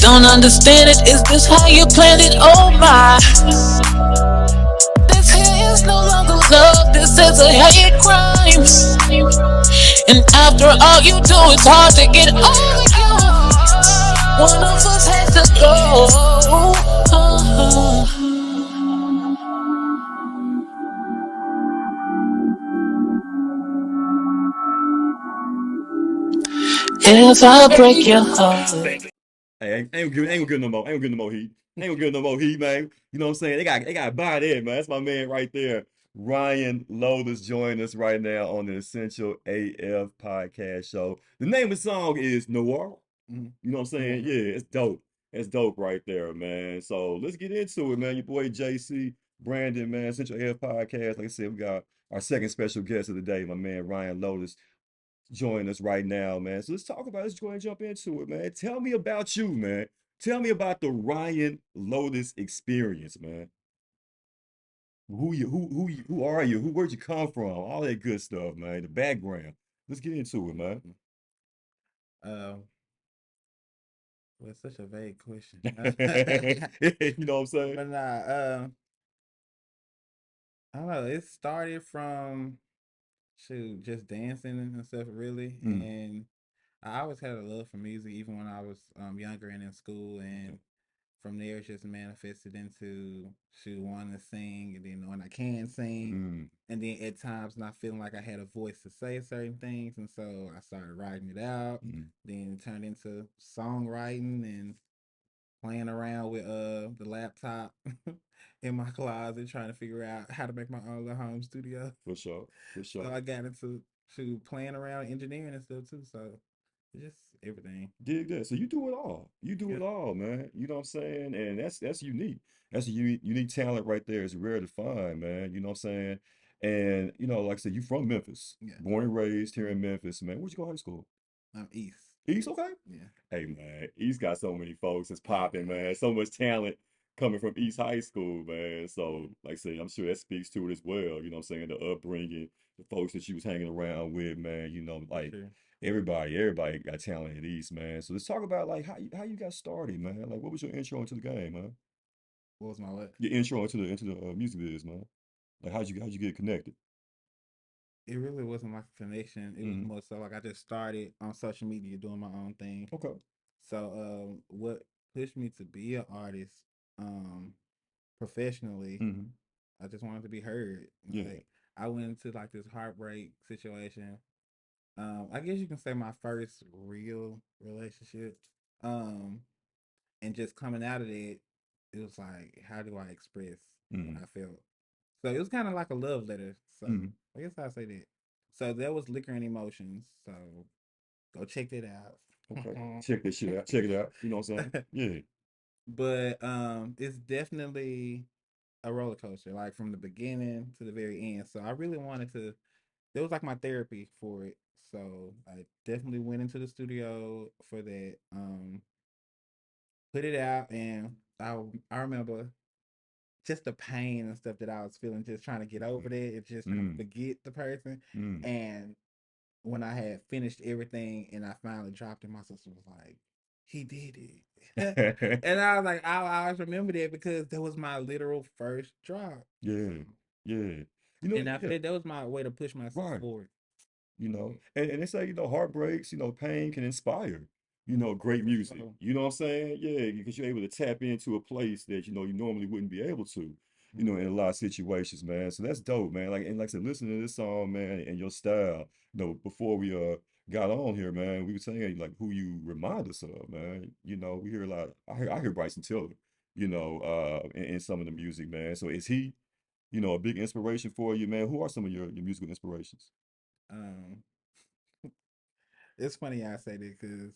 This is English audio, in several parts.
Don't understand it. Is this how you planned it? Oh my. This here is no longer love. This is a hate crime. And after all you do, it's hard to get over you. One of us has to go. If I break your heart. Hey, ain't gonna give no more. Ain't gonna give no more heat. Ain't gonna give no more heat, man. You know what I'm saying? They got to buy that, man. That's my man right there. Ryan Lotus joining us right now on the Essential AF podcast show. The name of the song is Noir. You know what I'm saying? Yeah, it's dope. It's dope right there, man. So let's get into it, man. Your boy JC, Brandon, man. Essential AF podcast. Like I said, we got our second special guest of the day, my man Ryan Lotus join us right now, man. So let's talk about it. Let's go ahead and jump into it, man. Tell me about you, man. Tell me about the Ryan Lotus experience, man. Who are you? Where'd you come from? All that good stuff, man. The background. Let's get into it, man. Um, well, it's such a vague question. You know what I'm saying? But I don't know. It started from shoot, just dancing and stuff, really. Mm, And I always had a love for music, even when I was younger and in school. okay. And from there, it just manifested into shoot, wanting to sing, and then when I can sing, Mm, and then at times not feeling like I had a voice to say certain things, and so I started writing it out. mm. Then it turned into songwriting and playing around with the laptop in my closet trying to figure out how to make my own little home studio. For sure. For So sure. I got into to playing around engineering and stuff too. So just everything. Dig that. So you do it all. You do Yeah. it all, man. You know what I'm saying? And that's unique. That's a unique talent right there. It's rare to find, man. You know what I'm saying? And like I said, you from Memphis, Yeah. born and raised here Mhm. in Memphis, man. Where'd you go to high school? I'm East. East, okay. Yeah. Hey man, East got so many folks that's popping, man. So much talent coming from East High School, man. So, like I say, I'm sure that speaks to it as well. You know what I'm saying? The upbringing, the folks that you was hanging around with, man. For Like sure. everybody got talent at East, man. So let's talk about like how you got started, man. Like what was your intro into the game, man? What was my what? Your intro into the music biz, man. Like how'd you get connected? It really wasn't like a connection. It was Mm-hmm. more so like I just started on social media doing my own thing. Okay. So what pushed me to be an artist um professionally, Mm-hmm. I just wanted to be heard. Yeah. Like I went into like this heartbreak situation. I guess you can say my first real relationship. Um, and just coming out of it, it was like, how do I express what Mm-hmm. I felt? So it was kind of like a love letter. So Mm-hmm. I guess I'll say that. So that was Liquor and Emotions. So go check that Okay. out. Check this shit out. Check it out. You know what I'm saying? Yeah. But it's definitely a roller coaster, like from the beginning to the very end. So I really wanted to. It was like my therapy for it. So I definitely went into the studio for that. Put it out, and I remember just the pain and stuff that I was feeling, just trying to get over that, and just trying to Mm, forget the person. mm. And when I had finished everything, and I finally dropped it, my sister was like, "He did it," and I was like, I always remember that because that was my literal first drop. Yeah, yeah. And after Yeah, that, that was my way to push myself right. forward. And they say, heartbreaks, pain can inspire, great For music. sure. You know what I'm saying? Yeah, because you're able to tap into a place that, you normally wouldn't be able to, in a lot of situations, man. So that's dope, man. Like I said, listening to this song, man, and your style, before we got on here, man, we were saying like who you remind us of, man. We hear a lot. I hear Bryson Tiller, in some of the music, man. So is he, a big inspiration for you, man? Who are some of your musical inspirations? Um, it's funny I say that because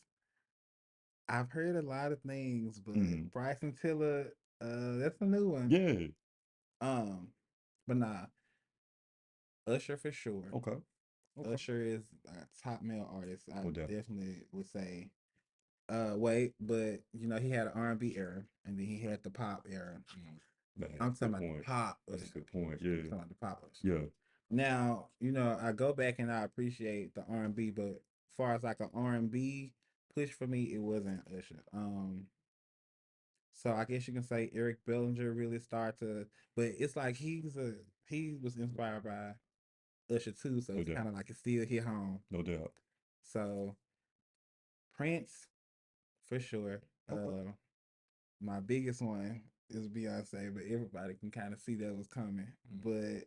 I've heard a lot of things, but Hmm. Bryson Tiller, that's a new one. Yeah. Um, but nah, Usher for sure. Okay. Okay. Usher is a top male artist. I No doubt. definitely would say. Wait, but he had an R&B era, and then he had the pop era. Man, I'm talking good about the point. pop That's a Usher. good point. I'm Yeah. talking about the pop Usher. Yeah. Now, I go back and I appreciate the R and B, but as far as like an R and B push for me, it wasn't Usher. So I guess you can say Eric Bellinger really started to, but it's like he was inspired by Usher too, so No it's doubt. kind of like it still hit home. No doubt. So Prince for sure. Okay. My biggest one is Beyonce, but everybody can kind of see that was coming. But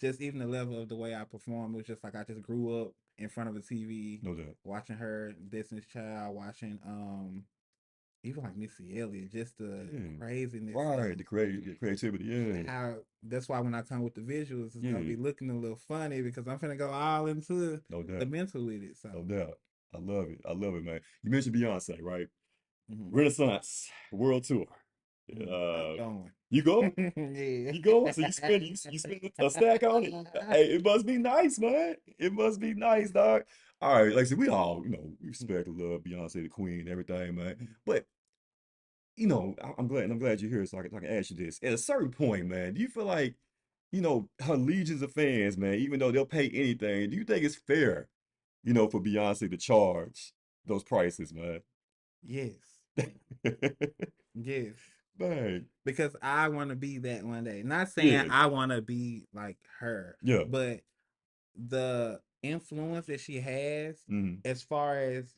just even the level of the way I performed, it was just like I just grew up in front of a TV No doubt. watching her, Destiny's Child, watching even like Missy Elliott, just the Yeah. craziness Right. of The creativity. Yeah. how that's why when I come with the visuals, it's gonna Yeah. be looking a little funny because I'm finna go all into No the doubt. mental with it. So No doubt. I love it. I love it, man. You mentioned Beyonce, right? mhm. Renaissance World Tour. I'm Uh, going. you go? Yeah. You go? So you spend a stack on it? Hey, it must be nice, man. It must be nice, dog. All right, like I said, we all, we respect and love Beyonce, the queen, and everything, man. But I'm glad you're here, so I can ask you this. At a certain point, man, do you feel like, her legions of fans, man, even though they'll pay anything, do you think it's fair, for Beyonce to charge those prices, man? Yes. Yes. Man, Because I want to be that one day. Not saying yeah, I want to be like her, yeah, but the influence that she has mhm, as far as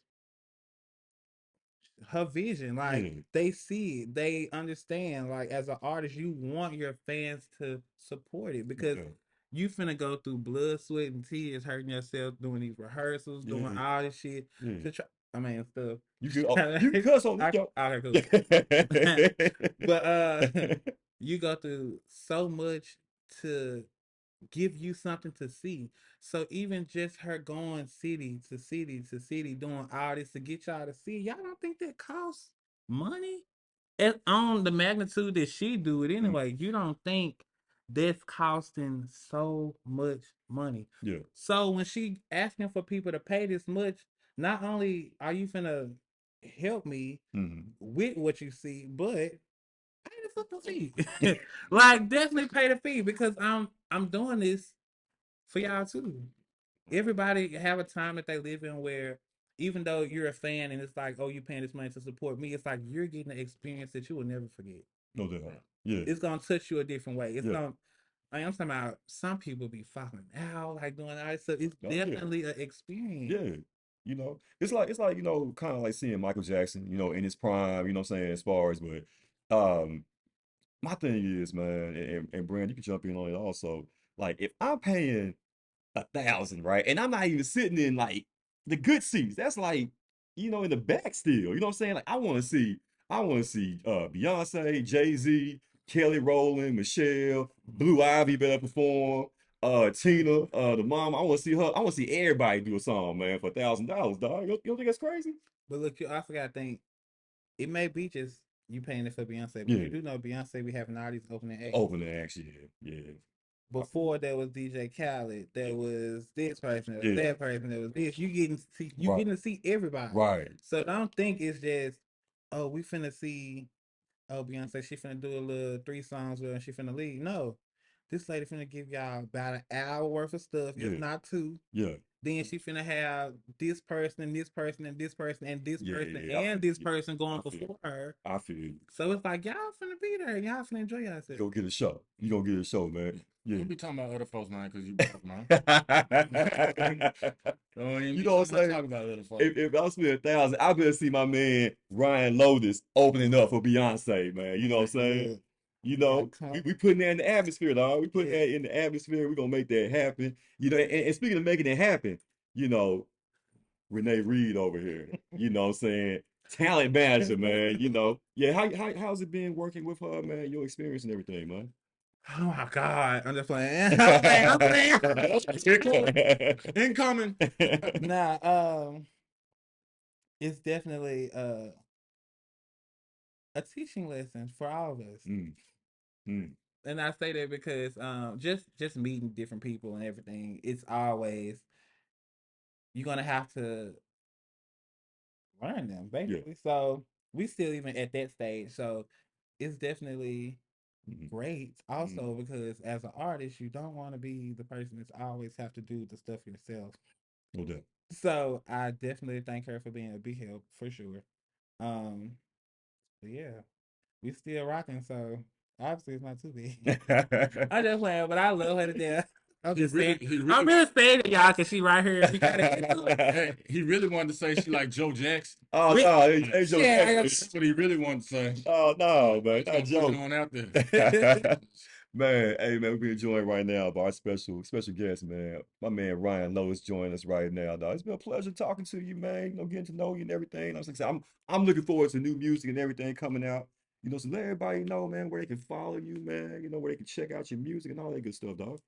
her vision, like yeah, they see it, they understand. Like as an artist, you want your fans to support it no because doubt. you finna go through blood, sweat, and tears, hurting yourself doing these rehearsals, doing Yeah, all this shit yeah. to try. I mean, stuff. You can you can cuss on this, I, yo. okay, cool. Yeah. But you go through so much to give you something to see. So even just her going city to city to city doing all this to get y'all to see, y'all don't think that costs money? On the magnitude that she do it Mm, anyway, you don't think that's costing so much money. yeah. So when she asking for people to pay this much, not only are you finna help me Mhm. with what you see, but pay the fucking fee. Like definitely pay the fee because I'm doing this for y'all too. Everybody have a time that they live in where even though you're a fan and it's like, oh, you paying this money to support me, it's like you're getting an experience that you will never forget. No doubt. Yeah. It's gonna touch you a different way. It's Yeah. gonna I'm talking about some people be falling out, like doing all this stuff. It's Oh yeah. definitely an experience. Yeah. It's like, kind of like seeing Michael Jackson, in his prime, you know what I'm saying, as far as but my thing is, man, and Brand, you can jump in on it also. Like if I'm paying 1,000, right? And I'm not even sitting in like the good seats. That's like, in the back still. You know what I'm saying? Like I want to see Beyonce, Jay-Z, Kelly Rowland, Michelle, Blue Ivy better perform, Tina, the mama. I want to see her. I want to see everybody do a song, man, for $1,000, dog. You don't think that's crazy? But look, you also gotta think it may be just you paying it for Beyonce, but you Yeah. do know Beyonce be having all these opening acts. Open the action. Yeah. Yeah. I feel Before there was DJ Khaled, there was this person, there was yeah. that person, there was this. You Right. getting to see everybody. Right. So don't think it's just oh we finna see oh Beyonce she finna do a little 3 songs with her and she finna leave. No, this lady finna give y'all about an hour worth of stuff, if Yeah. not two. Yeah. Then she finna have this person and this person and this person and this Yeah. person Yeah. and this Yeah. person going I feel. before her. I feel. So it's like y'all finna be there, y'all finna enjoy You yourself. gonna get a show. You gonna get a show, man. Yeah. Don't be talking about other folks, man, because you broke, man. Don't even You be know what I'm talking, saying? talk about other folks. If I spend 1,000, I better see my man Ryan Lotus opening up for Beyonce, man. You know what I'm saying? Look, We, come, we putting that in the atmosphere, dog. We putting yeah. that in the atmosphere. We gonna make that happen. And speaking of making it happen, you know, Renee Reed over here. You know what I'm saying? Talent manager, man. Yeah, how's it been working with her, man? Your experience and everything, man. Oh my God. I'm just playing. I'm playing. I'm playing. Incoming. Nah, it's definitely a teaching lesson for all of us. Mm, mm, And I say that because just meeting different people and everything, it's always you're gonna have to learn them yeah. basically. So we still even at that stage. So it's definitely Mm, great mm, also because as an artist, you don't want to be the person that's always have to do the stuff yourself. no doubt. So I definitely thank her for being a big help for sure. Um, but yeah. we still rocking, so obviously it's not too big. I just playing, but I love her to death. I'm just saying. I'm really saying to y'all because she right here. We gotta get to it. Hey, he really wanted to say she like Joe Jackson. Oh We- no, hey Joe Yeah, Jackson. That's what he really wanted to say. Oh no, man, He's not gonna Joe. put it on out there. Man, hey man, we're enjoying right now by our special guest, man. My man Ryan Lowe joining us right now, dog. It's been a pleasure talking to you, man. You know, getting to know you and everything. I'm looking forward to new music and everything coming out. You know, so let everybody know, man, where they can follow you, man. You know, where they can check out your music and all that good stuff, dog.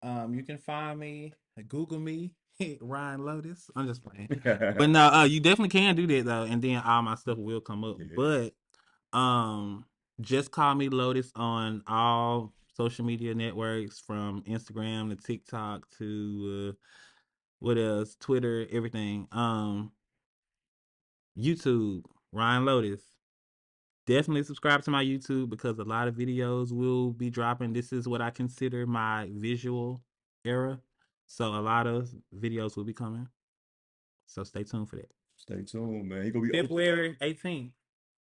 You can find me, Google me, Ryan Lotus. I'm just playing. But no, you definitely can do that though, and then all my stuff will come up. Yeah. But just call me Lotus on all social media networks, from Instagram to TikTok to what else? Twitter, everything. YouTube, Ryan Lotus. Definitely subscribe to my YouTube because a lot of videos will be dropping. This is what I consider my visual era. So a lot of videos will be coming. So stay tuned for that. Stay tuned, man. He gonna be February 18th.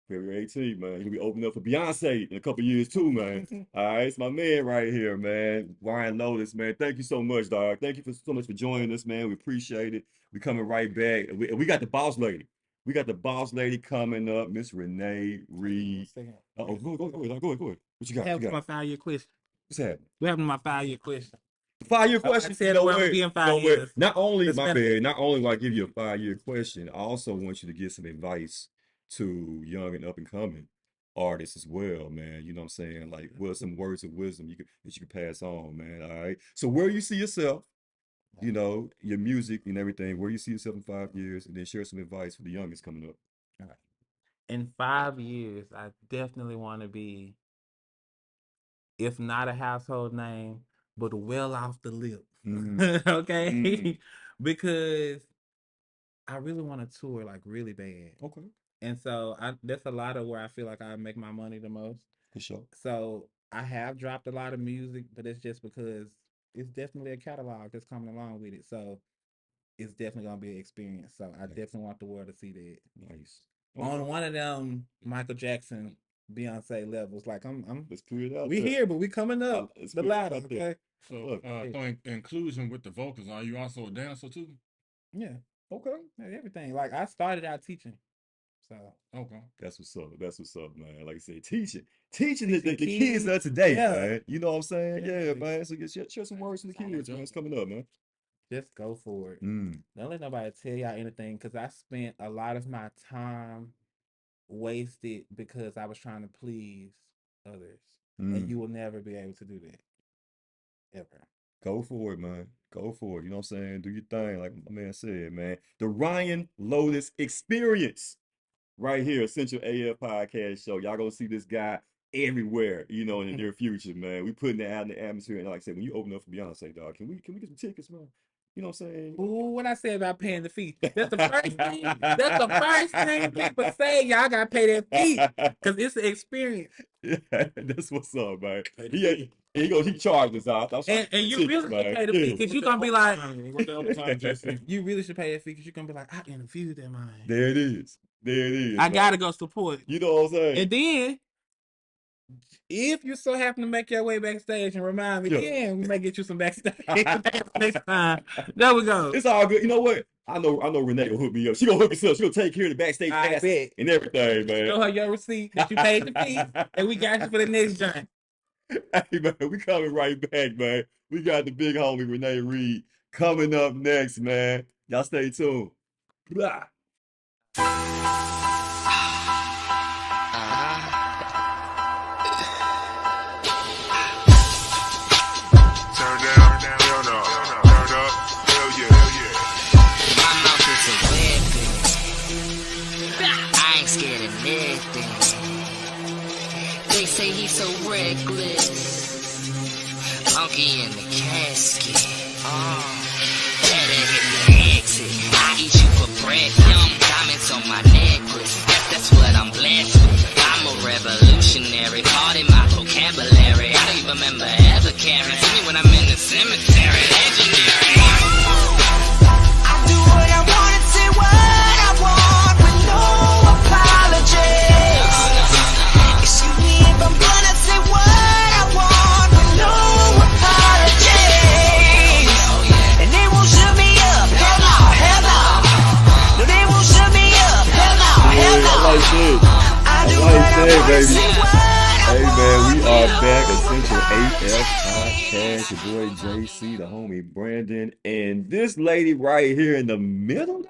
February 18th, man. He'll be opening up for Beyonce in a couple years too, man. All right, it's my man right here, man. Ryan Lotus, man. Thank you so much, dog. Thank you so much for joining us, man. We appreciate it. We coming right back. We got the boss lady. We got the boss lady coming up, Miss Renee Reed. Uh-oh, go ahead. What you got? What happened to my 5-year question? What's happening? What happened to my 5-year question? 5-year question. I said where I'm be in 5 years. Not only, That's my better. bad, not only will I give you a 5-year question, I also want you to give some advice to young and up and coming artists as well, man. You know what I'm saying? Like, what are some words of wisdom that you can pass on, man? All right. So where you see yourself, you know, your music and everything, where you see yourself in 5 years, and then share some advice for the youngest coming up. All right. In 5 years, I definitely want to be, if not a household name, but well off the lip. Okay? Because I really want to tour like really bad. Okay. And so that's a lot of where I feel like I make my money the most. For sure. So I have dropped a lot of music, but it's just because it's definitely a catalog that's coming along with it. So it's definitely gonna be an experience. So I definitely want the world to see that. Nice. On one of them Michael Jackson, Beyonce levels. Like I'm Let's put it out we there. here, but we coming up Let's the put it ladder, out there. okay? So, inclusion with the vocals. Are you also a dancer too? Yeah. Okay. Yeah, everything. Like I started out teaching. So Okay. That's what's up, man. Like I said, teaching the kids kids. of today, Yeah. man. You know what I'm saying? Yeah, Definitely. man. So share some words to the kids, man. It's coming up, man. just go for it. Don't let nobody tell y'all anything, because I spent a lot of my time wasted because I was trying to please others. And you will never be able to do that. Ever. Go for it, man. Go for it. You know what I'm saying? Do your thing, like my man said, man. The Ryan Lotus Experience right here, Essential AF Podcast Show. Y'all gonna see this guy everywhere, you know, in the near future, man. We putting it out in the atmosphere. And like I said, when you open up for Beyonce, dog, can we get some tickets, man? You know what I'm saying? Ooh, what I said about paying the fee. That's the first thing. That's the first thing people say. Y'all gotta pay that fee. Because it's an experience. Yeah, that's what's up, man. He charges out. And you really should pay the fee, because you're gonna be like, What the other time, Jesse? you really should pay that fee, because you're gonna be like, I interviewed that man. There it is. I gotta go support. You know what I'm saying? And then, if you so happen to make your way backstage and remind me, then we may get you some backstage next time. There we go. It's all good. You know what? I know Renee will hook me up. She gonna hook us up. She gonna take care of the backstage I pass bet. and everything, man. Show her your receipt that you paid the fee, and we got you for the next joint. Hey, man, we coming right back, man. We got the big homie Renee Reed coming up next, man. Y'all stay tuned. Blah. They say he's so reckless. Monkey in the casket. Better hit the exit. I eat you for breakfast. Diamonds on my necklace. That's what I'm blessed with. I'm a revolutionary. Pardon my vocabulary. I don't even remember ever caring. See me when I'm in the cemetery. Legendary. I do what I want and say what I want with no apologies. are back. Essential AF Podcast. Your boy JC, the homie Brandon, and this lady right here in the middle.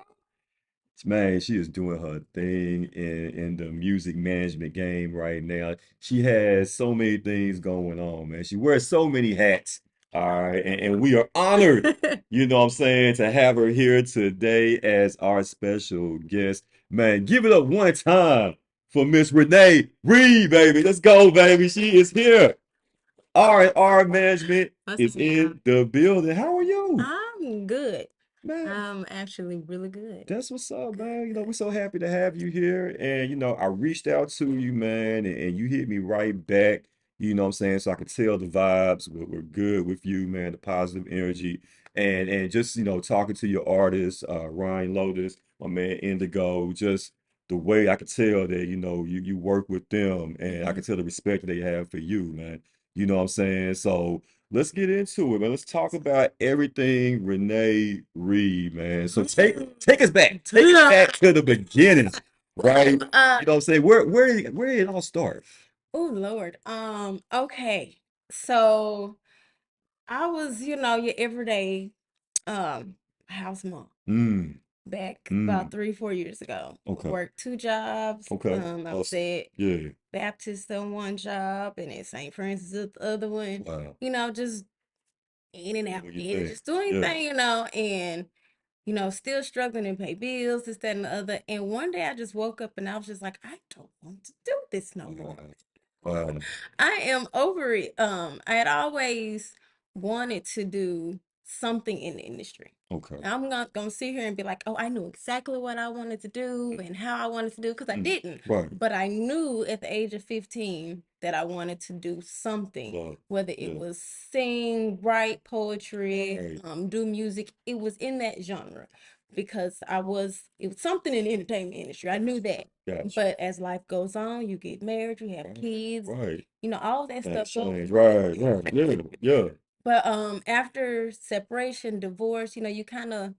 Man, she is doing her thing in the music management game right now. She has so many things going on, man. She wears so many hats. All right, and we are honored, you know what I'm saying, to have her here today as our special guest. Man, give it up one time for Miss Renee Reed, baby. Let's go, baby. She is here. R&R Management What's is up, y'all? in the building. How are you, I'm good. man? I'm actually really good. That's what's up, man. You know, we're so happy to have you here. And, you know, I reached out to you, man, and you hit me right back. You know what I'm saying? So I could tell the vibes were good with you, man, the positive energy. And just, you know, talking to your artist, Ryan Lotus, my man Indigo, just the way I could tell that, you know, you work with them and I Mhm. could tell the respect that they have for you, man. You know what I'm saying? So let's get into it, man. Let's talk about everything Renee Reed, man. So take us back. Take us back to the beginning, right? You know what I'm saying? Where did it all start? Oh Lord. Okay. So I was, your everyday house mom Mm, back about mm. 3, 4 years ago. Okay. Worked 2 jobs. Okay. I was Awesome. at Yeah. Baptist on one job and at St. Francis at the other one. Wow. Just in and out, What you think? just doing Yeah. anything, and still struggling to pay bills, this, that, and the other. And one day I just woke up and I was just like, I don't want to do this no more. Wow. I am over it. I had always wanted to do something in the industry. Okay. I'm not gonna sit here and be like, oh, I knew exactly what I wanted to do and how I wanted to do, because I didn't. Right. But I knew at the age of 15 that I wanted to do something, Love. whether Yeah. it was sing, write poetry, Right. do music. It was in that genre because it was something in the entertainment industry. I knew that. Gotcha. But as life goes on, you get married, you have Right. kids, Right. all that That stuff goes. change. Right. Right. Yeah. Yeah. But after separation, divorce, you kind of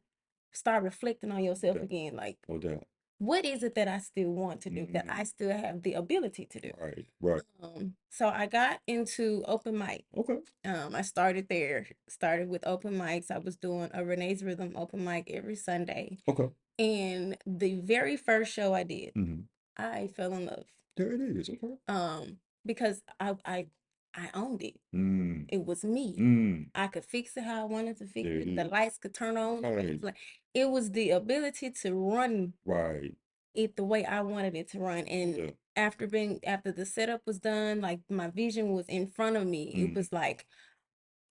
start reflecting on yourself Yeah. again. Like, No doubt. what is it that I still want to do, that Mhm. I still have the ability to do? Right. Right. So I got into open mic. Okay. I started there, started with open mics. I was doing a Renee's Rhythm open mic every Sunday. Okay. And the very first show I did, Mm-hmm. I fell in love. There it is. Okay. Because I owned it. Mm. It was me. Mm. I could fix it how I wanted to fix There it it. The is. lights could turn on. Right. It was the ability to run Right. it the way I wanted it to run. And Yeah. after the setup was done, like my vision was in front of me. It was like,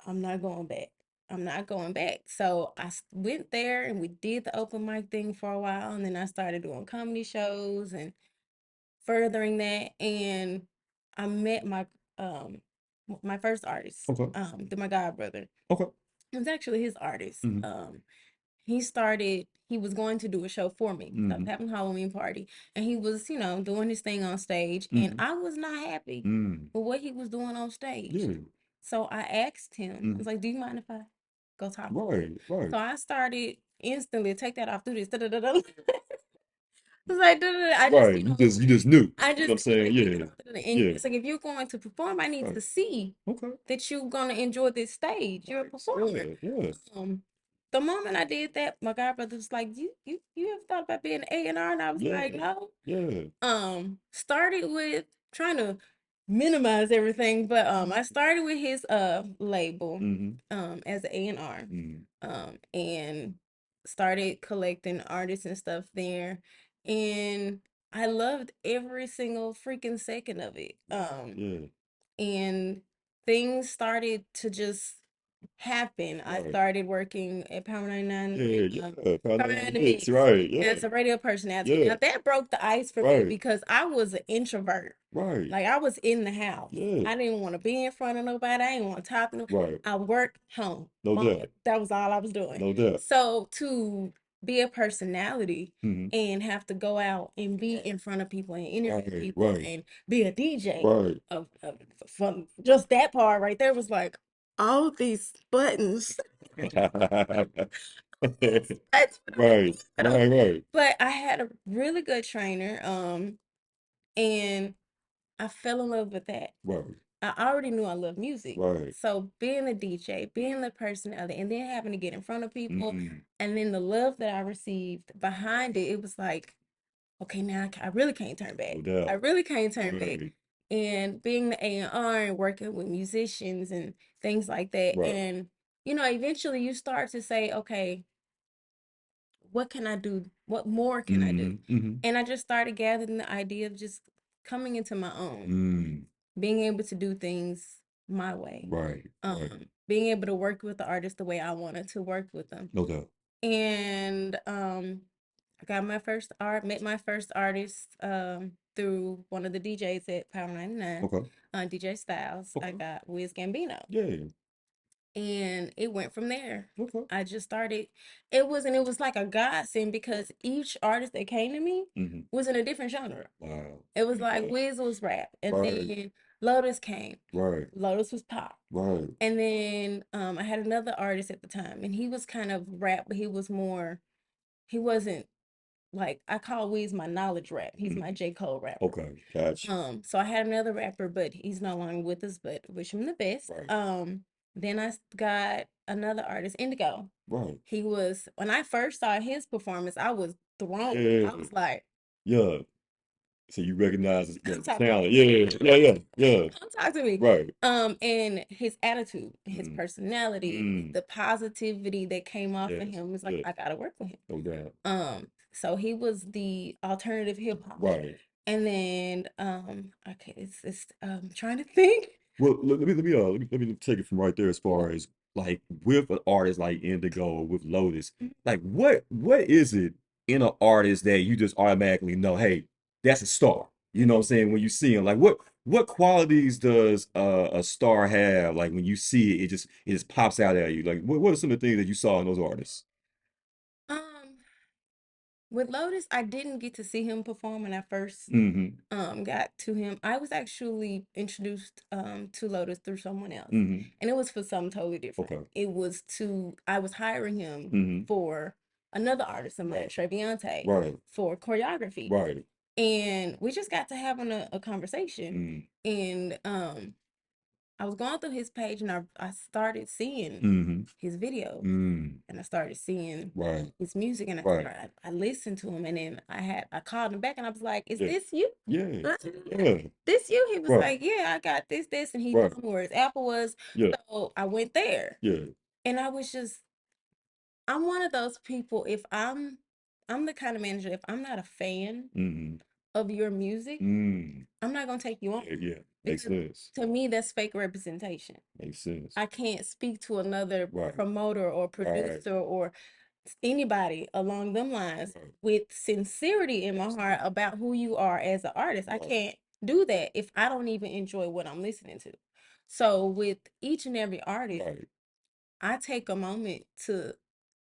I'm not going back. I'm not going back. So I went there and we did the open mic thing for a while, and then I started doing comedy shows and furthering that. And I met my first artist, Okay. my god brother. Okay. It was actually his artist. Mm-hmm. He was going to do a show for me. I was having a Halloween party, and he was, doing his thing on stage, and I was not happy with what he was doing on stage. Yeah. So I asked him, I was like, do you mind if I go talk to him? Right. Right. So I started instantly, take that off, do this. Da-da-da-da. I was like, da-da-da. I just, Right. You just knew. I You know what I'm just saying? Yeah. and Yeah. it's like, if you're going to perform, I need Right. to see Okay. that you're gonna enjoy this stage. You're a performer. Yeah. Yeah. The moment I did that, my god brother was like, you ever thought about being an A&R? And I was Yeah. like, no. Yeah. Started with trying to minimize everything, but I started with his label as an A&R. And started collecting artists and stuff there, and I loved every single freaking second of it. Yeah. And things started to just happen. I Right. started working at Power 99, Yeah. Yeah. Pound Power on the 99 mix. Mix Right. Yeah. as a radio personality. Yeah. Now that broke the ice for me Right. because I was an introvert. Right. Like, I was in the house. Yeah. I didn't want to be in front of nobody. I didn't want to talk to nobody. Right. I worked home. No doubt. That was all I was doing. No doubt. So to be a personality Mm-hmm. and have to go out and be in front of people and interview Right. people Right. and be a DJ, Right. from just that part right there was like, all these buttons. That's Right. Right. Right. But I had a really good trainer, and I fell in love with that. Right. I already knew I loved music. Right. So being the DJ, being the personality, and then having to get in front of people, Mm-hmm. and then the love that I received behind it, it was like, okay, now I really can't turn back. No doubt. I really can't turn back. Right. And being the A&R and working with musicians and things like that. Right. And, eventually you start to say, okay, what can I do? What more can I do? Mm-hmm. Mm-hmm. And I just started gathering the idea of just coming into my own, Mm. being able to do things my way, Right. Right. being able to work with the artist the way I wanted to work with them. No doubt. And I got met my first artist through one of the DJs at Power 99, Okay. DJ Styles. I Okay. got Wiz Gambino. Yeah. And it went from there. Okay. I just started. It was like a godsend because each artist that came to me Mm-hmm. was in a different genre. Wow. It was like Okay. Wiz was rap, and Right. then Lotus came. Right. Lotus was pop. Right. And then I had another artist at the time, and he was kind of rap, but he wasn't like, I call Wiz my knowledge rap. He's my J. Cole rapper. Okay. Gotcha. So I had another rapper, but he's no longer with us, but wish him the best. Right. Then I got another artist, Indigo. Right. When I first saw his performance, I was thrown. Yeah. I was like, Yeah. So you recognize come the talk to talent. me. Yeah. Come talk to me. Right. And his attitude, his Mm. personality, the positivity that came off of Yes. him was like, Yes. I gotta work with him. No doubt. So he was the alternative hip hop. Right. And then okay, it's trying to think. Well, let me take it from right there as far as like with an artist like Indigo or with Lotus, like what is it in an artist that you just automatically know, hey, that's a star. You know what I'm saying? When you see him, like what qualities does a star have? Like when you see it, it just pops out at you. Like what are some of the things that you saw in those artists? Um, with Lotus, I didn't get to see him perform when I first Mm-hmm. got to him. I was actually introduced to Lotus through someone else. Mm-hmm. And it was for something totally different. Okay. I was hiring him Mm-hmm. for another artist of mine, Right. Beyoncé, Right. for choreography. Right. And we just got to having a conversation. And I was going through his page and I started seeing Mm-hmm. his videos. Mm. And I started seeing Right. his music, and Right. I listened to him, and then I called him back and I was like, is Yeah. this you? Yeah. Yeah. This you? He was Right. like, yeah, I got this, and he Right. told me where his apple was. Yeah. So I went there, Yeah. and I'm one of those people. If I'm the kind of manager, if I'm not a fan Mm-hmm. of your music, Mm. I'm not gonna take you on. Yeah, yeah. Makes Because sense. to me, that's fake representation. Makes sense. I can't speak to another Right. promoter or Right. producer or anybody along them lines Right. with sincerity in my heart about who you are as an artist. I Right. can't do that if I don't even enjoy what I'm listening to. So with each and every artist, Right. I take a moment to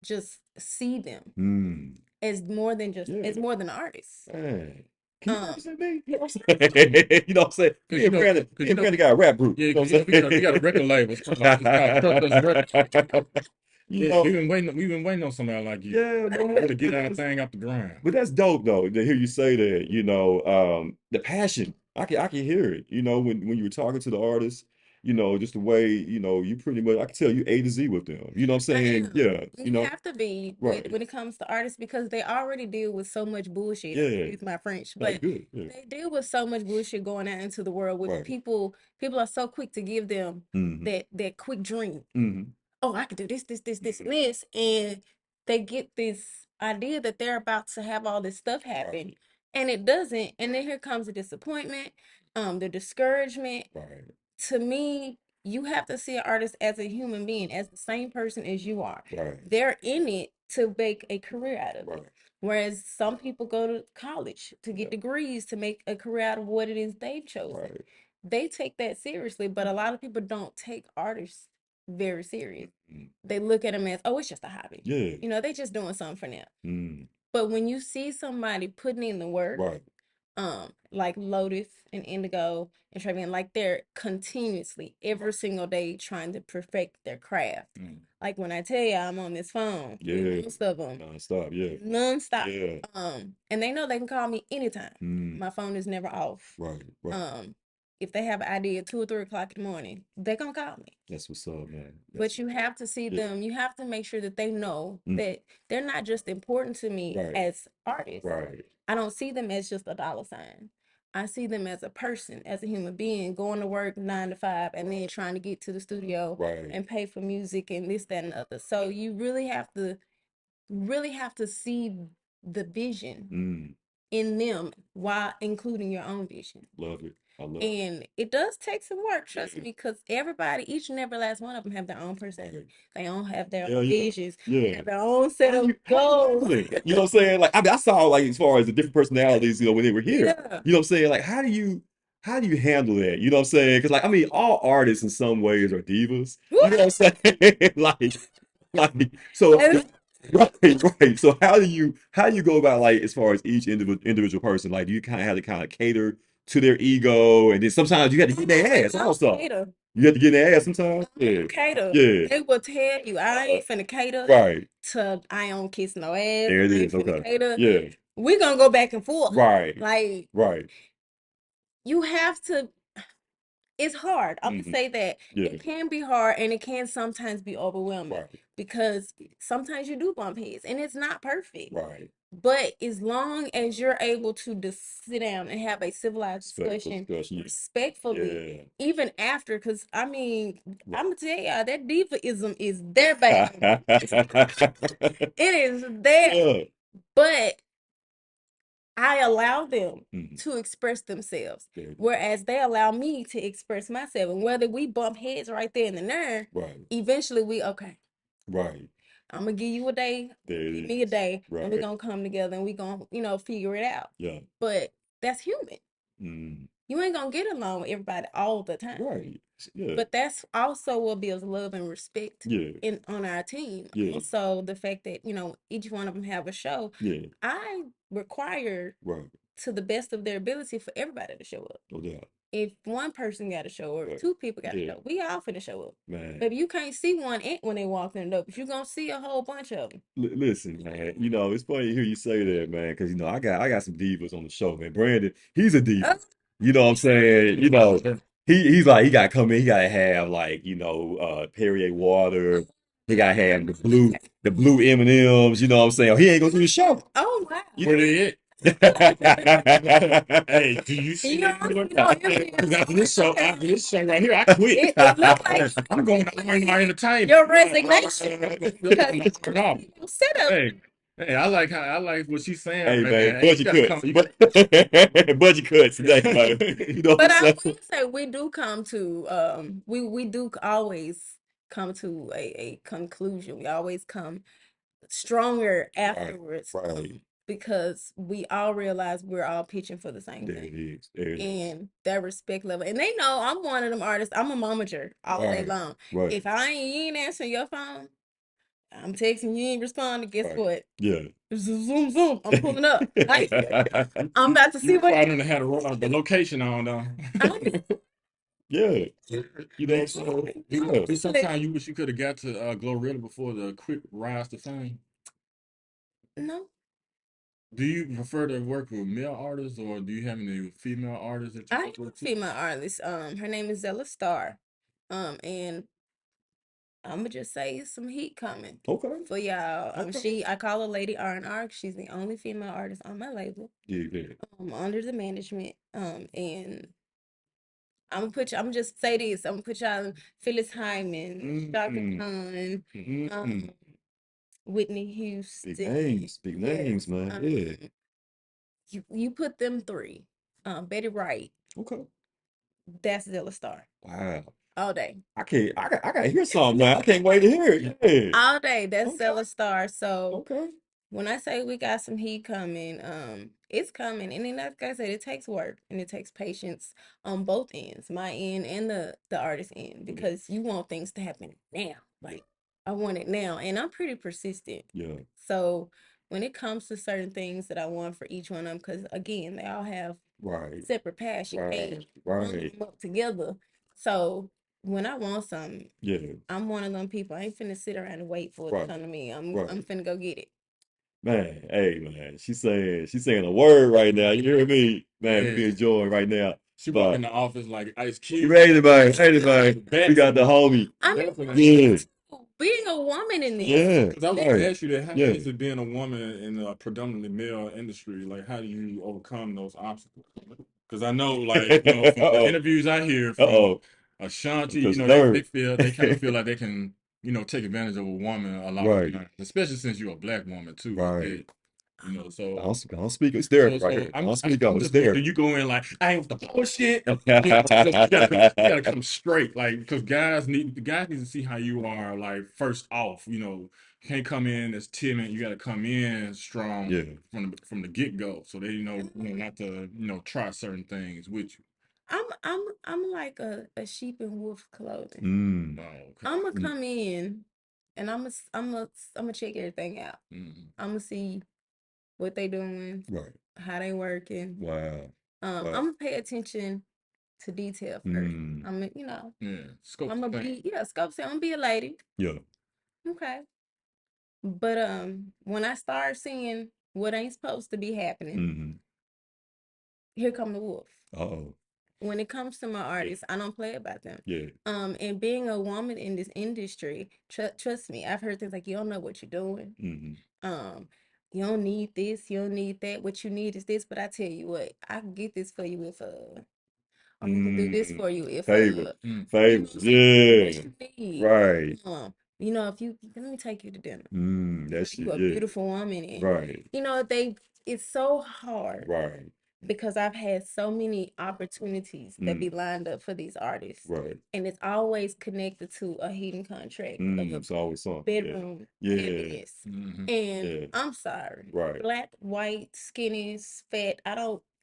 just see them Mm. as more than Yeah. an artist. Man. Can you Um, represent me? You know what I'm saying? You know what I'm saying? Cause Me and Brandon, cause me and Brandon got a rap group. yeah, You know cause what I'm we got a record label. It's called Trust Records. You Yeah, know, we've been waiting on somebody like you yeah, man. to get our thing off the ground. But that's dope though to hear you say that, the passion. I can hear it, when you were talking to the artist, just the way, you pretty much I can tell you A to Z with them. You know what I'm I saying? am. Yeah, You have to be right. when it comes to artists because they already deal with so much bullshit. Yeah. Excuse my French, That's but good. Yeah. they deal with so much bullshit going out into the world with Right. people. People are so quick to give them Mm-hmm. that quick dream. Mm-hmm. Oh, I could do this, and this, and they get this idea that they're about to have all this stuff happen, Right. and it doesn't. And then here comes the disappointment, the discouragement. Right. To me, you have to see an artist as a human being, as the same person as you are. Right. They're in it to make a career out of Right. it. Whereas some people go to college to get degrees to make a career out of what it is they've chosen. Right. They take that seriously, but a lot of people don't take artists very serious. Mm. They look at them as, oh, it's just a hobby. Yeah. They just doing something for now. Mm. But when you see somebody putting in the work, Right. Like Lotus and Indigo and Travian, like they're continuously every single day trying to perfect their craft. Like when I tell you I'm on this phone, Yeah. most of them Non-stop, yeah. non-stop. Yeah. And they know they can call me anytime. Mm. My phone is never off. Right, right. If they have an idea at 2 or 3 o'clock in the morning, they're gonna call me. That's what's up, man. But you have to see Yeah. them, you have to make sure that they know that they're not just important to me Right. as artists. Right. I don't see them as just a dollar sign. I see them as a person, as a human being, going to work 9 to 5 and then trying to get to the studio Right. and pay for music and this, that, and the other. So you really have to see the vision in them while including your own vision. Love it. I love it. And it does take some work, trust me, because everybody, each and every last one of them have their own personality. They all have their own visions, have their own set of goals. You know what I'm saying? Like, I mean, I saw like as far as the different personalities, you know, when they were here. Yeah. You know what I'm saying? Like, how do you handle that? You know what I'm saying? Because like, I mean, all artists in some ways are divas. You know what I'm saying? like, so right. So how do you go about like as far as each individual person? Like, do you kind of have to kind of cater to their ego, and then sometimes you have to get in their ass also. You have to get in their ass sometimes. Yeah. Cater. Yeah. They will tell you, I ain't finna cater Right. to I don't kiss no ass. There it I is. ain't finna Okay. cater. Yeah. We're gonna go back and forth. Right. Like, Right. you have to, it's hard. I'm gonna say that Yeah. it can be hard and it can sometimes be overwhelming because sometimes you do bump heads and it's not perfect. Right. But as long as you're able to just sit down and have a civilized discussion respectfully, even after, because I mean, I'm gonna tell y'all that divaism is their bad. It is there, but I allow them to express themselves, whereas they allow me to express myself. And whether we bump heads right there in the nerve, eventually we okay. Right. I'm gonna give you a day, give me a day, and we're gonna come together and we're gonna, figure it out. Yeah. But that's human. You ain't gonna get along with everybody all the time. Right. Yeah. But that's also what builds love and respect Yeah. on our team. Yeah. Also, the fact that, each one of them have a show. Yeah. I require to the best of their ability for everybody to show up. No doubt. If one person got to show up, two people got to show up, we all finna show up. Man. But you can't see one ant when they walk in the door, but you're gonna see a whole bunch of them. Listen, man, it's funny to hear you say that, man, because I got some divas on the show, man. Brandon, he's a diva. You know what I'm saying? He's like, he gotta come in, he gotta have like, Perrier water. He gotta have the blue M&Ms, you know what I'm saying? Or he ain't gonna do the show. Oh wow. Where they at? Hey, do you see after this show right here, I quit. It look like I'm going to R&R Entertainment. your resignation. Set up. Hey, I like what she's saying. Hey, man, budget cuts. Budget cuts today, man. But I will say we do come to we do always come to a conclusion. We always come stronger afterwards. Right. Because we all realize we're all pitching for the same thing. There it is. And that respect level. And they know I'm one of them artists. I'm a momager all day long. Right. If you ain't answering your phone, I'm texting you ain't responding. Guess what? Yeah. Zoom. I'm pulling up. I'm about to see what. I don't have the location on though. Yeah. Sometimes you wish you could have got to Glorilla before the quick rise to fame. No. Do you prefer to work with male artists or do you have any female artists that you I have a female artist. Her name is Zella Star. And I'm gonna just say some heat coming. Okay. For y'all. I call her Lady R&R. She's the only female artist on my label. Yeah. Under the management. And I'm gonna just say this. I'm gonna put y'all in Phyllis Hyman, Dr. Khan, Whitney Houston. Big names, man. Yeah. You put them three. Betty Wright. Okay. That's Zella Star. Wow. All day. I gotta hear something now. I can't wait to hear it. Yeah. All day. That's Zella Star. So okay. When I say we got some heat coming, it's coming. And then like I said, it takes work and it takes patience on both ends, my end and the artist end, because you want things to happen now. Like I want it now. And I'm pretty persistent. Yeah. So when it comes to certain things that I want for each one of them, because again, they all have Right. separate paths. You can't bundle Right. them up together. So when I want something, Yeah. I'm one of them people. I ain't finna sit around and wait for it to Right. come to me. I'm Right. finna go get it. Man, hey man, she's saying a word right now. You hear me? Man, we Yeah. enjoying right now. She walk But in the office like Ice you Cube. ready, man? Ready, man. We got the homie. I mean, Definitely. Yeah. being a woman in this. Yeah. Because I was Right. gonna ask you that, how Yeah. is it being a woman in a predominantly male industry? Like, how do you overcome those obstacles? Because I know, like, you know, from the Uh-oh. interviews I hear from Uh-oh. Ashanti, you Because know, nerd. they kind of feel like they can, you know, take advantage of a woman a lot of Right. times, especially since you're a black woman too. At Right. that, you know, I so don't speak. It's therapy right here. I don't speak on I'm it. It's just wondering, do therapy. you go in like, I ain't with the bullshit? You gotta come straight, like, because guys need to see how you are, like, first off, you know. You can't come in as timid. You got to come in strong Yeah. from the get go, so they know not to try certain things with you. I'm like a sheep in wolf clothing. Mm. Oh, okay. I'm gonna come in and I'm gonna check everything out. Mhm. I'm gonna see what they doing, Right. how they working. Wow. I'm Wow. gonna pay attention to detail first. Mm. Yeah, scope I'm the gonna thing. be scope say I'm gonna be a lady. Yeah. Okay. But when I start seeing what ain't supposed to be happening, Mm-hmm. here come the wolf. Uh-oh. When it comes to my artists, I don't play about them. Yeah. And being a woman in this industry, trust me, I've heard things like you don't know what you're doing. Mm-hmm. You don't need this, you don't need that. What you need is this. But I tell you what, I can get this for you if I can do this for you if Favors. Mm. you know Favors. what I'm saying? What Yeah. you need. Right. If you let me take you to dinner. That You shit. a Yeah. beautiful woman, and Right. it's so hard Right. because I've had so many opportunities that be Mm. lined up for these artists, Right. and it's always connected to a hidden contract of It's always something. Yeah. bedroom Yeah. heaviness. Mm-hmm. And Yeah. I'm sorry, Right. black, white, skinny, fat.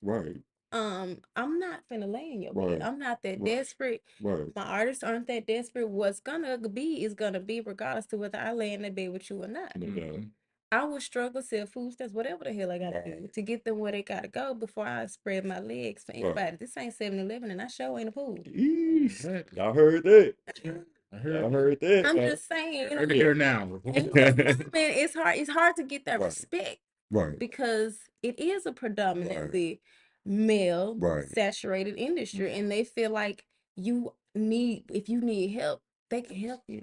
Right. I'm not finna lay in your bed. Right. I'm not that Right. desperate. Right. My artists aren't that desperate. What's gonna be is gonna be regardless to whether I lay in the bed with you or not. No doubt. Mm-hmm. I will struggle, sell food stamps, whatever the hell I gotta do to get them where they gotta go before I spread my legs for Right. anybody. This ain't 7-Eleven and I sure ain't a pool. Eesh. Exactly. Y'all heard that. I Y'all heard. heard that. I'm just saying, Heard it here now. and as a woman, it's hard to get that Right. respect Right. because it is a Right. predominantly male Right. saturated industry, and they feel like if you need help, they can help you.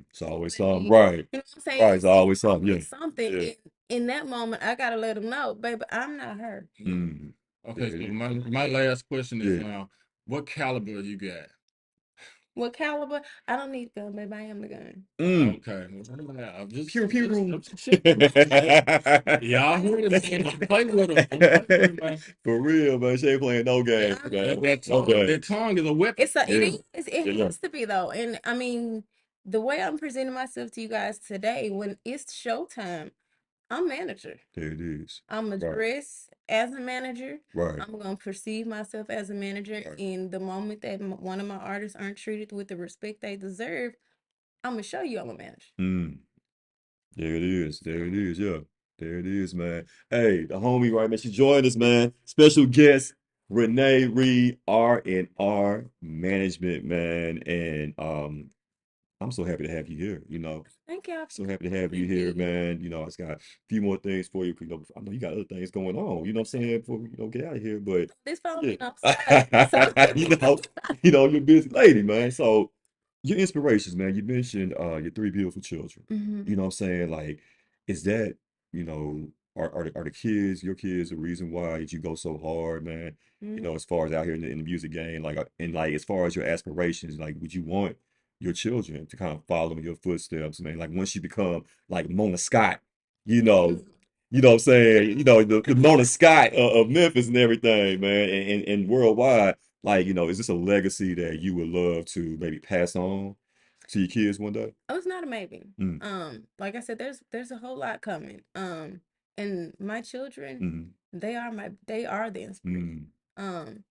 It's always They something. need- Right. You know what I'm saying? Right. It's always something. Yeah. Always something. Yeah. In that moment, I gotta let them know, baby, I'm not her. Mm. Okay, so Yeah. my last question is Yeah. now, what caliber you got? What caliber? I don't need gun, baby. I am the gun. Mm. Okay, I'm just, Pew pew. I'm just checking. Y'all hear this? Play with him. Play with him, man. For real, man. She ain't playing no games, man. Okay. That tongue is a weapon. It Yeah. is. It Yeah. has to be though. And I mean, the way I'm presenting myself to you guys today, when it's showtime, I'm manager. There it is. I'm gonna Right. dress as a manager. Right. I'm gonna perceive myself as a manager. Right. In the moment that one of my artists aren't treated with the respect they deserve, I'm gonna show you I'm a manager. Mm. There it is. There it is. Yeah. There it is, man. Hey, the homie, right, man. She joined us, man. Special guest, Renee Reed, R&R Management, man. And I'm so happy to have you here, Thank y'all. So happy to have you here, man. I just got a few more things for you. I know you got other things going on, you know what I'm saying, before we, get out of here. But This phone yeah. been outside. So. You're a busy lady, man. So your inspirations, man. You mentioned your three beautiful children. Mhm. You know what I'm saying? Like, is that, you know, are the kids, your kids, the reason why you go so hard, man? Mhm. As far as out here in the music game, like, and like as far as your aspirations, like, would you want your children to kind of follow in your footsteps, man? Like once you become like Mona Scott, you know, what I'm saying? The Mona Scott of Memphis and everything, man, and worldwide. Like, is this a legacy that you would love to maybe pass on to your kids one day? Oh, it's not a maybe. Mm. Like I said, there's a whole lot coming. And my children, Mm. they are the inspiration. Mm.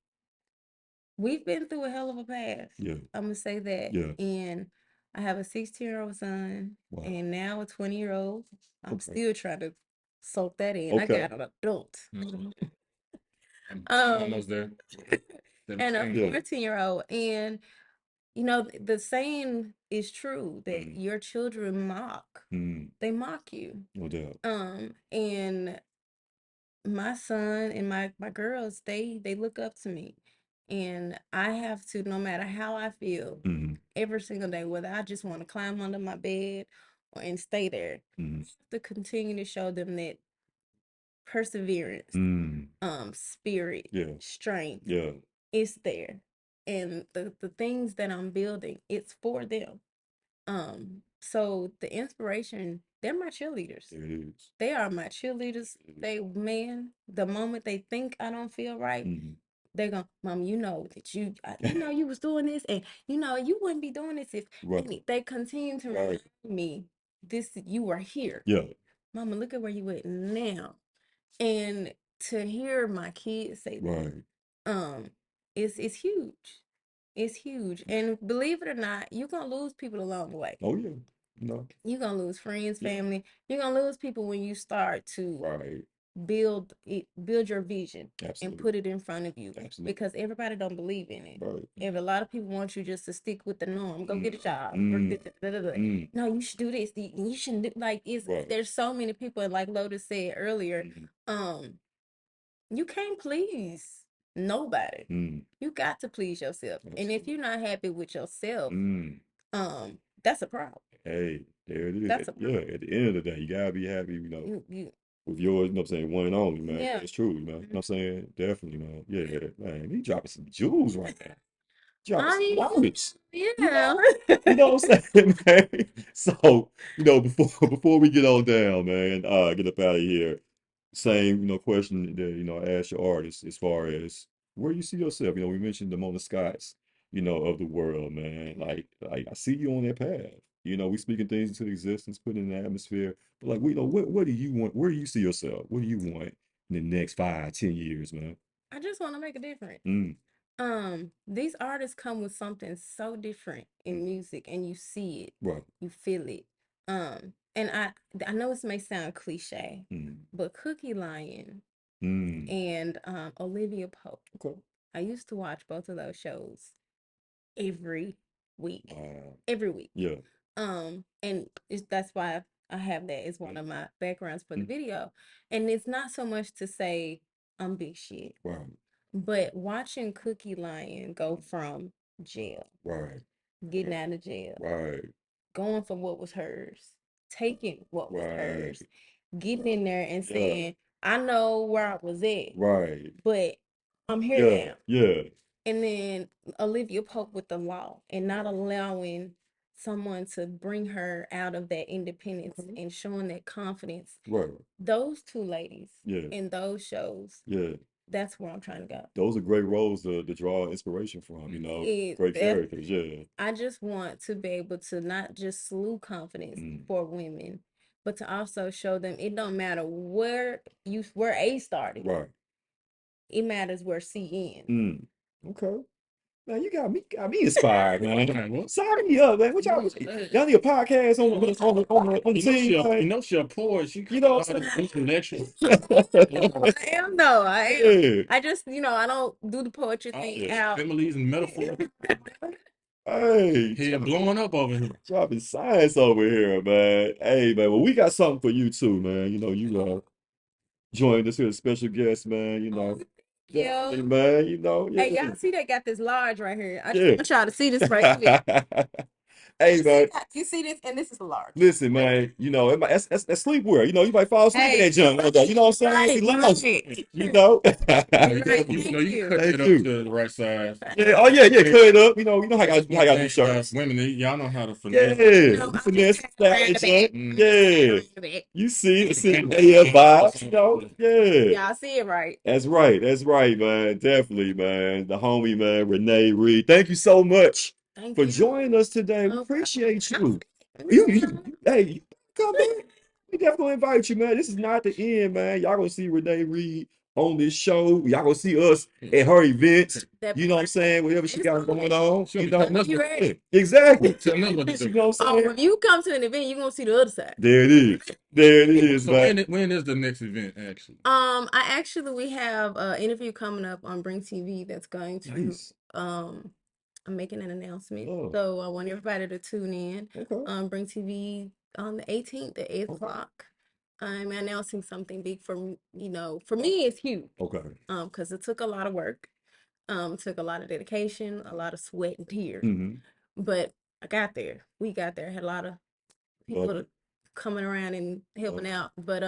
We've been through a hell of a past. Yeah. I'm gonna say that. Yeah. And I have a 16-year-old son Wow. and now a 20-year-old. I'm Okay. still trying to soak that in. I Okay. got an adult. I'm Um, almost there. and a Yeah. 14-year-old. And you know, the saying is true that Mm. your children mock. Mm. They mock you. No doubt. And my son and my girls, they look up to me. And I have to, no matter how I feel, Mm. every single day, whether I just want to climb under my bed or and stay there, Mm. to continue to show them that perseverance, Mm. spirit, Yeah. strength Yeah. is there. And the things that I'm building, it's for them. So the inspiration, they're my cheerleaders. There it is. They are my cheerleaders. They, man, the moment they think I don't feel right, Mm. they're going, Mom, you know that you know you was doing this, and you know you wouldn't be doing this if Right. they continue to remind me this, you are here. Yeah. Mama, look at where you at now. And to hear my kids say that, Right. it's huge. It's huge. And believe it or not, you're gonna lose people along the way. Oh yeah. No. You're gonna lose friends, Yeah. family. You're gonna lose people when you start to Right. build your vision and Absolutely. put it in front of you, Absolutely. because everybody don't believe in it. Right. If a lot of people want you just to stick with the norm, go get a job, work Mm. this, da, da, da. Mm. No, you should do this, you shouldn't do, like, it's Right. there's so many people, and like Lotus said earlier, Mm. you can't please nobody. Mm. You got to please yourself. And if Absolutely. you're not happy with yourself, Mm. that's a problem. Hey, there it is. That's a Yeah, at the end of the day, you gotta be happy, you with yours, you know what I'm saying, one and only, man. yeah. It's true, man. You know what I'm saying? Definitely, man. Yeah, man. He dropping some jewels right now. Dropping some knowledge. Yeah. You know what I'm saying, man? So, before we get on down, man, get up out of here. Same, question that, I asked your artist as far as where you see yourself. We mentioned the Mona Scotts, of the world, man. Like I see you on that path. We speaking things into existence, putting in the atmosphere. But like, what do you want? Where do you see yourself? What do you want in the next 5, 10 years, man? I just want to make a difference. Mm. These artists come with something so different in music, and you see it, Right. you feel it. And I know this may sound cliche, but Cookie Lion and Olivia Pope. Okay. I used to watch both of those shows every week. Wow. Every week. Yeah. And that's why I have that as one of my backgrounds for the video. And it's not so much to say I'm big shit. Right. But watching Cookie Lion go from jail, Right. getting out of jail, Right. going for what was hers, taking what was hers, Right. getting in there and Yeah. saying, I know where I was at, Right. but I'm here Yeah. now. Yeah. And then Olivia Pope with the law and not allowing someone to bring her out of that independence and showing that confidence. Right. Those two ladies Yeah. in those shows, Yeah. that's where I'm trying to go. Those are great roles to draw inspiration from, great characters, yeah. I just want to be able to not just slew confidence for women, but to also show them it don't matter where A started. Right. It matters where C ends. Okay. Man, you got me inspired, man. What? Sign me up, man. What y'all need a podcast on the team, man? She'll pour. She What I'm saying? intellectual. I am though. I am. Yeah. I just, I don't do the poetry thing out. Similes and metaphors. Hey, Head blowing up over here. dropping science over here, man. Hey, man. Well, we got something for you too, man. You joined us here as a special guest, man. Yeah. Hey, man. Yeah. Hey, y'all see they got this large right here. I just want y'all to see this right here. Hey, man. You see this? And this is a large. Listen, man, that's sleepwear. You might fall asleep in that junk one day. You know what I'm saying? Right. You know? You cut Thank it up you. to the right size. Yeah, oh yeah, cut it up. You know how y'all do shirts. Women, y'all know how to Yeah, finesse. finesse style junk. Yeah. You see, Yeah. vibes, yeah. Y'all see it right. That's right, man. Definitely, man. The homie, man, Renee Reed. Thank you so much for joining us today. We appreciate you. Hey, come back. We definitely invite you, man. This is not the end, man. Y'all gonna see Renee Reed on this show. Y'all gonna see us at her events. That You know what I'm saying? Whatever she got going on. Sure. You know, You ready? exactly. Tell me what to You do. know what I'm Oh, saying? if you come to an event, you're gonna see the other side. There it is. There it is, So man. when is the next event actually? We have an interview coming up on Bring TV that's going to Nice. I'm making an announcement. Oh. So I want everybody to tune in. Okay. Bring TV on the 18th at 8 o'clock. I'm announcing something big for for me it's huge. Okay. Because it took a lot of work. Took a lot of dedication, a lot of sweat and tears. Mm-hmm. But I got there. We got there. Had a lot of people coming around and helping out. But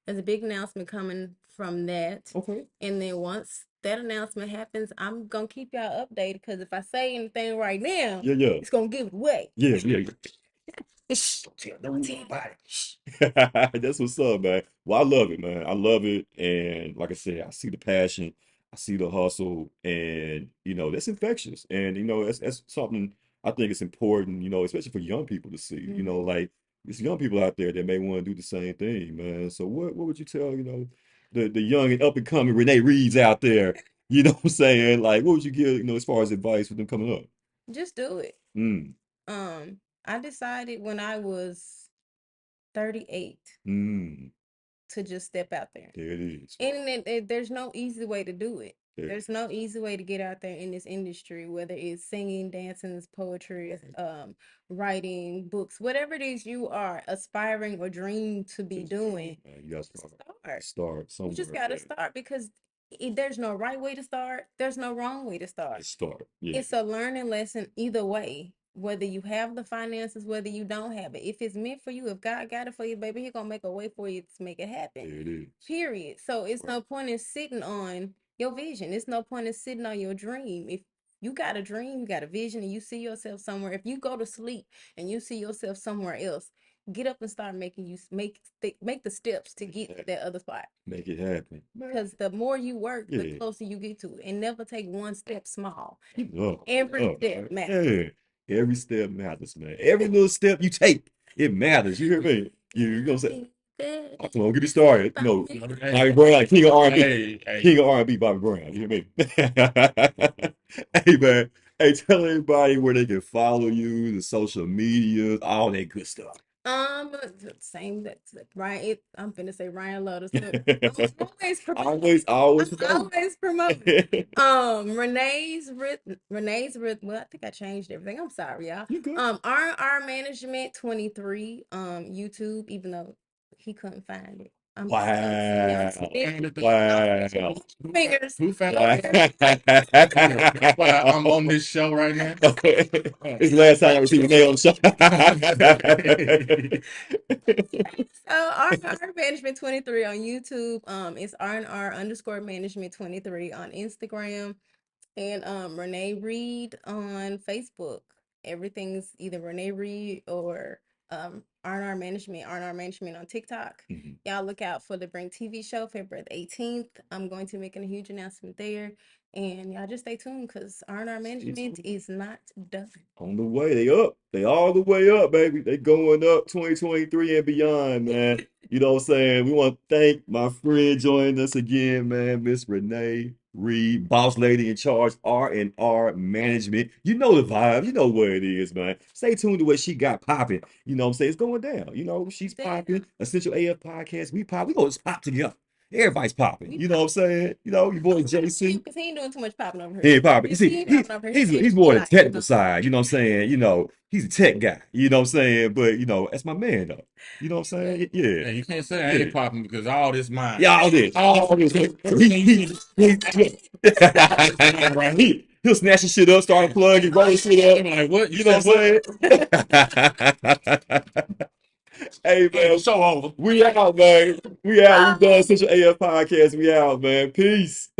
there's a big announcement coming from that. Okay. And then once that announcement happens, I'm gonna keep y'all updated because if I say anything right now, Yeah. it's gonna give it away. Yeah. Tell nobody. That's what's up, man. Well, I love it, man. I love it. And like I said, I see the passion, I see the hustle, and that's infectious. And that's something I think it's important, especially for young people to see. Like there's young people out there that may want to do the same thing, man. So what would you tell, the young and up and coming Renee Reeds out there, you know what I'm saying? Like what would you give, as far as advice for them coming up? Just do it. Mm. I decided when I was 38 Mm. to just step out there. There it is. And there's no easy way to do it. Yeah. There's no easy way to get out there in this industry, whether it's singing, dancing, poetry, writing, books, whatever it is you are aspiring or dream to be doing. You gotta start. Start somewhere. You just gotta start because there's no right way to start. There's no wrong way to start. Start. Yeah. It's a learning lesson either way. Whether you have the finances, whether you don't have it. If it's meant for you, if God got it for you, baby, He's gonna make a way for you to make it happen. There it is. Period. So it's no point in sitting on your vision. It's no point in sitting on your dream. If you got a dream, you got a vision, and you see yourself somewhere. If you go to sleep and you see yourself somewhere else, get up and start make the steps to get to that other spot. Make it happen. Because the more you work, the closer you get to it. And never take one step small. Oh, Every step matters. Yeah. Every step matters, man. Every little step you take, it matters. You hear me? You gonna say, oh, come on, get it started. Bobby Brown, King of R&B. King of R&B, Bobby Brown. You hear me? Hey, man. Hey, tell everybody where they can follow you, the social media, all that good stuff. Same that's Ryan. I'm finna say Ryan Lotus. Always promote. Renee's rhythm. Well, I think I changed everything. I'm sorry, y'all. You good? R Management 23. YouTube, even though he couldn't find it. Wow. Fingers. Who found out? I'm on this show right now. It's the last time I received a nail on the show. So R Management 23 on YouTube. It's R&R_management 23 on Instagram. And Renee Reed on Facebook. Everything's either Renee Reed or R&R Management on TikTok. Mm-hmm. Y'all look out for the Bring TV show February the 18th. I'm going to be making a huge announcement there. And y'all just stay tuned because R&R Management is not done. On the way. They up. They all the way up, baby. They going up 2023 and beyond, man. You know what I'm saying? We want to thank my friend joining us again, man, Miss Renee Reed, boss lady in charge, R&R Management. You know the vibe. You know where it is, man. Stay tuned to what she got popping. You know what I'm saying? It's going down. She's popping. Essential AF Podcast. We pop. We gonna just pop together. Everybody's popping. You know what I'm saying? Your boy JC. Because he ain't doing too much popping over here. He ain't popping. You see, he's more on the technical side. You know what I'm saying? He's a tech guy. You know what I'm saying? But, that's my man, though. You know what I'm saying? Yeah. Hey, you can't say I ain't popping because all this mine. Yeah, all this. He'll snatch the shit up, start plugging, roll the shit up. Like, what? You know what I'm saying? Hey, man. Show over. We out, man. We out. We done Essential AF Podcast. We out, man. Peace.